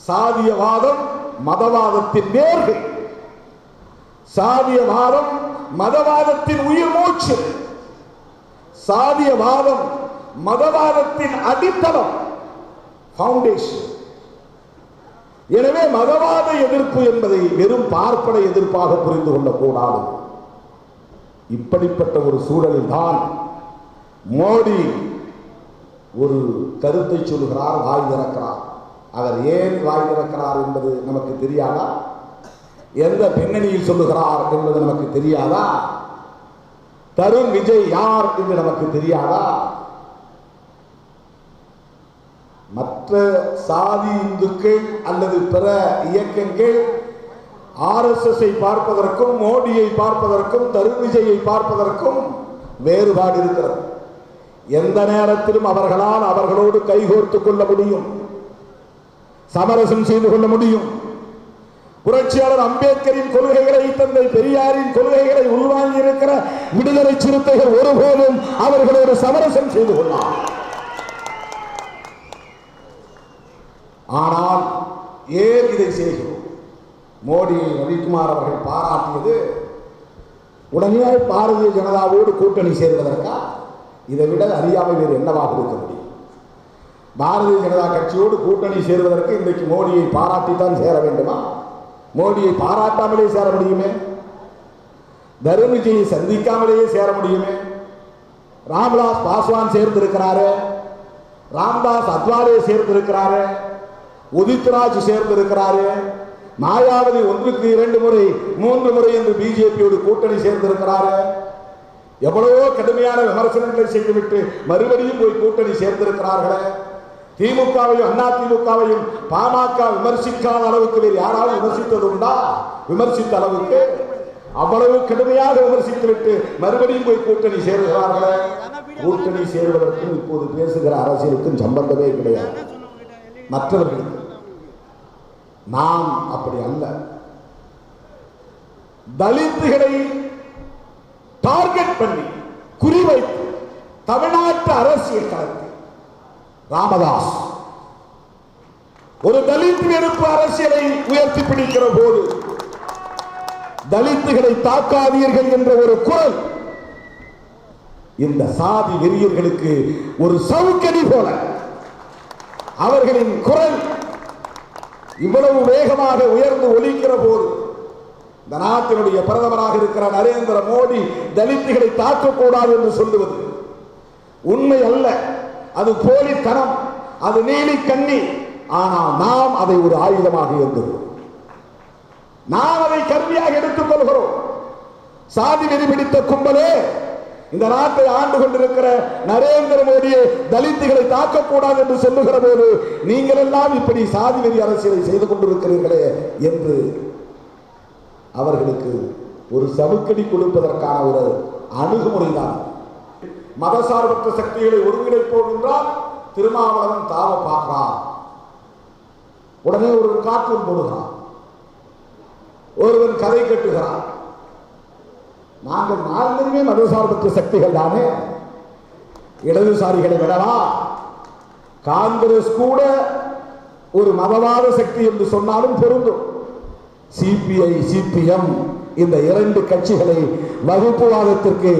சாதியவாதம் மதவாதத்தின் வேர்கள். சாதியவாதம் மதவாதத்தின் உயிர் மூச்சு. சாதியவாதம் மதவாதத்தின் அடித்தளம், பவுண்டேஷன். எனவே மதவாத எதிர்ப்பு என்பதை வெறும் பார்ப்பன எதிர்ப்பாக புரிந்து கொள்ளக்கூடாது. இப்படிப்பட்ட ஒரு சூழலில் தான் மோடி ஒரு கருத்தை சொல்லுகிறார், வாய் திறக்கிறார். அவர் ஏன் வாய் திறக்கிறார் என்பது நமக்கு தெரியாதா? எந்த பின்னணியில் சொல்லுகிறார் என்பது நமக்கு தெரியாதா? தருண் விஜய் யார் என்று நமக்கு தெரியாதா? மற்ற சாதி இந்துக்கள் அல்லது பிற இயக்கங்கள் RSS பார்ப்பதற்கும் மோடியை பார்ப்பதற்கும் தருண் விஜயை பார்ப்பதற்கும் வேறுபாடு இருக்கிறது. எந்த நேரத்திலும் அவர்களால் அவர்களோடு கைகோர்த்துக் கொள்ள முடியும், சமரசம் செய்து கொள்ள முடியும். புரட்சியாளர் அம்பேத்கரின் கொள்கைகளை, தந்தை பெரியாரின் கொள்கைகளை உள்வாங்கி இருக்கிற விடுதலை சிறுத்தைகள் ஒருபோதும் அவர்களோடு சமரசம் செய்து கொள்ளலாம். ஆனால் ஏன் இதை செய்கிறோம்? மோடி ரவிக்குமார் அவர்கள் பாராட்டியது உடனே பாரதிய ஜனதாவோடு கூட்டணி சேர்வதற்கா? இதை விட அறியாமை வேறு என்னவாக இருக்க முடியும்? பாரதிய ஜனதா கட்சியோடு கூட்டணி சேர்வதற்கு இன்றைக்கு மோடியை பாராட்டித்தான் சேர வேண்டுமா? மோடியை பாராட்டாமலே சேர முடியுமே? தருண் விஜயை சந்திக்காமலேயே சேர முடியுமே? ராம்விலாஸ் பாஸ்வான் சேர்ந்திருக்கிறாரு, ராம்தாஸ் அத்வாலே சேர்ந்திருக்கிறாரு, உதித் ராஜ் சேர்ந்திருக்கிறாரு, மாயாவதி 1க்கு 2 முறை 3 முறை என்று பிஜேபியோடு கூட்டணி சேர்ந்திருக்கிறாரு. எவ்வளவோ கடுமையான விமர்சனங்களை செய்துவிட்டு மறுபடியும் போய் கூட்டணி சேர்ந்திருக்கிறார்களே. திமுகவையும் அதிமுகவையும் பாமக விமர்சிக்காத அளவுக்கு வேறு யாராவது விமர்சித்தது உண்டா? விமர்சித்த அளவுக்கு அவ்வளவு கடுமையாக விமர்சித்துவிட்டு மறுபடியும் போய் கூட்டணி சேருகிறார்களே. கூட்டணி சேருவதற்கும் இப்போது பேசுகிற அரசியலுக்கும் சம்பந்தமே கிடையாது. மற்றவர்களுக்கு நாம் அப்படி அல்ல. தலித்துகளை டார்கெட் பண்ணி குறிவைத்து தமிழ்நாட்டு அரசியல் களத்தில் ராமதாஸ் ஒரு தலித் எதிர்ப்பு அரசியலை உயர்த்தி பிடிக்கிற போது தலித்துகளை தாக்காதீர்கள் என்ற ஒரு குரல் இந்த சாதி வெறியர்களுக்கு ஒரு சவுக்கடி போல அவர்களின் குரல் இவ்வளவு வேகமாக உயர்ந்து ஒலிக்கிற போது இந்த நாட்டினுடைய பிரதமராக இருக்கிற நரேந்திர மோடி தலித்துகளை தாக்கக்கூடாது என்று சொல்லுவது உண்மை அல்ல. அது போலித்தனம், அது நீலி கண்ணி. ஆனால் நாம் அதை ஒரு ஆயுதமாக ஏற்றுகிறோம், நாம் அதை கருவியாக எடுத்துக் கொள்கிறோம். சாதி வெறி பிடித்த கும்பலே இந்த நாட்டை ஆண்டு கொண்டிருக்கிற நரேந்திர மோடியை தலித்துகளை தாக்கக்கூடாது என்று சொல்லுகிற போது நீங்கள் எல்லாம் இப்படி சாதி வெறி அரசியலை செய்து கொண்டிருக்கிறீர்களே என்று அவர்களுக்கு ஒரு சவுக்கடி கொடுப்பதற்கான ஒரு அணுகுமுறைதான். மதசார்பற்ற சக்திகளை ஒருங்கிணைப்போம் என்றால் திருமாவளவன் தாவ பார்க்கிறார், உடனே ஒரு கார்ட்டூன் போடுகிறான், ஒருவன் கதை கட்டுகிறான். நாங்கள் 4 பேருமே மதசார்பற்ற சக்திகள் தானே. இடதுசாரிகளை விடவா? காங்கிரஸ் கூட ஒரு மதவாத சக்தி என்று சொன்னாலும் பொருந்தும். சிபிஐ சிபிஎம் இந்த 2 கட்சிகளை வகுப்புவாதத்திற்கு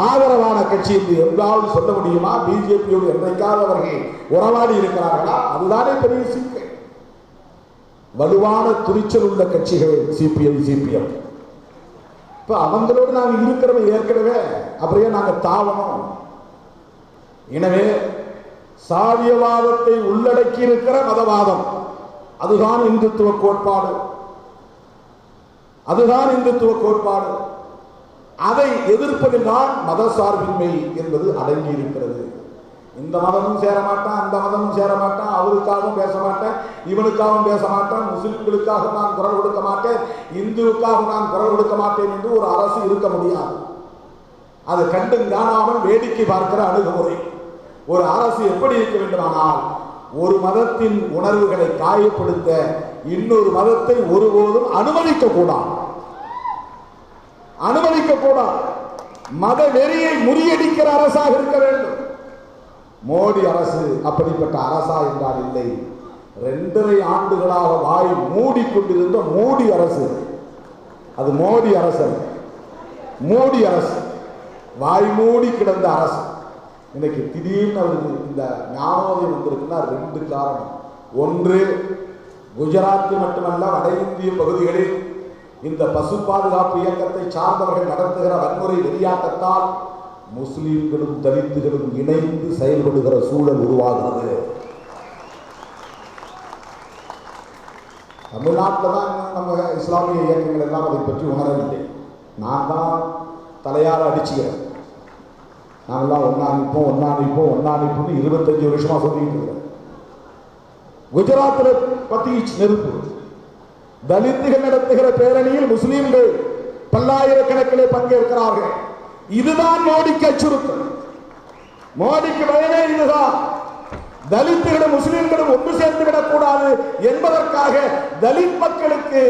ஆதரவான கட்சி என்று எங்காவது சொல்ல முடியுமா? பிஜேபியோடு என்றைக்காவது அவர்கள் உறவாடி இருக்கிறார்களா? அதுதானே பெரிய சிக்கல். வலுவான துணிச்சல் உள்ள கட்சிகள் சிபிஐ சிபிஎம். இப்ப அவங்களோடு நாங்கள் இருக்கிறவங்க ஏற்கனவே அப்படியே நாங்கள் தாவணும். எனவே சாதியவாதத்தை உள்ளடக்கி இருக்கிற மதவாதம் அதுதான் இந்துத்துவ கோட்பாடு, அதுதான் இந்துத்துவ கோட்பாடு. அதை எதிர்ப்பதில் தான் மத சார்பின்மை என்பது அடங்கி இருக்கிறது. இந்த மதமும் சேர மாட்டான், அந்த மதமும் சேர மாட்டான், அவருக்காகவும் பேச மாட்டேன், இவனுக்காகவும் பேச மாட்டேன், முஸ்லிம்களுக்காக நான் குரல் கொடுக்க மாட்டேன், இந்துவுக்காக நான் குரல் கொடுக்க மாட்டேன் என்று ஒரு அரசு இருக்க முடியாது. அது கண்டு காணாமல் வேடிக்கை பார்க்கிற அணுகுமுறை. ஒரு அரசு எப்படி இருக்க வேண்டுமானால் ஒரு மதத்தின் உணர்வுகளை காயப்படுத்த இன்னொரு மதத்தை ஒருபோதும் அனுமதிக்க கூடாது, அனுமதிக்க கூடாது. மத வெறியை முறியடிக்கிற அரசாக இருக்க வேண்டும். மோடி அரசு அப்படிப்பட்ட அரசா என்றால் இல்லை. 2.5 ஆண்டுகளாக வாய் மூடிக்கொண்டிருந்த மோடி அரசு, அது மோடி அரசு, மோடி அரசு, வாய் மூடி கிடந்த அரசு இன்னைக்கு திடீர்னு அவருக்கு இந்த ஞானோதயம் வந்திருக்குன்னா 2 காரணம். ஒன்று, குஜராத் மட்டுமல்ல வட இந்திய பகுதிகளில் இந்த பசு பாதுகாப்பு இயக்கத்தை சார்ந்தவர்கள் நடத்துகிற வன்முறை வெறியாட்டத்தால் முஸ்லிம்களும் தலித்துகளும் இணைந்து செயல்படுகிற சூழல் உருவாகிறது. தமிழ்நாட்டில் தான் நம்ம இஸ்லாமிய இயக்கங்கள் எல்லாம் அதை பற்றி உணரவில்லை. நான் தான் தலையார அடிச்சுக்கிறேன். நாங்கள்லாம் ஒன்னா நிற்போம் 25 வருஷமா சொல்லிட்டு இருக்கிறேன். குஜராத்தில் பத்தி நெருப்பு, தலித்துகள் நடத்துகிற பேரணியில் முஸ்லீம்கள் பல்லாயிரக்கணக்கிலே பங்கேற்கிறார்கள். இதுதான் மோடிக்கு அச்சுறுத்தல். மோடிக்கு பயனே இதுதான். தலித்துகளும் முஸ்லிம்களும் ஒன்று சேர்ந்து விடக்கூடாது என்பதற்காக தலித் மக்களுக்கு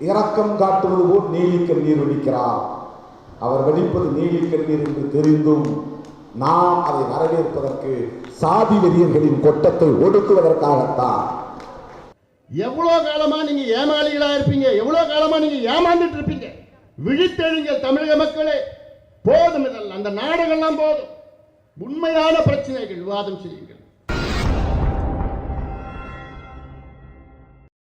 இரக்கம் காட்டுவது போல் நீலிக்கண்ணீர் வெடிக்கிறார். அவர் வெடிப்பது நீலிக்கண்ணீர் என்று தெரிந்தும் நாம் அதை வரவேற்பதற்கு சாதி வெறியர்களின் கொட்டத்தை ஒடுக்குவதற்காகத்தான். எவ்வளவு காலமா நீங்க ஏமாளிகளா இருப்பீங்க? எவ்வளவு காலமா நீங்க ஏமாந்துட்டு இருப்பீங்க? விழித்தெழுங்கள் தமிழக மக்களே, போதும் இதெல்லாம், அந்த நாடகம்லாம் போதும். உண்மையான பிரச்சனைகள் விவாதம் செய்யுங்க.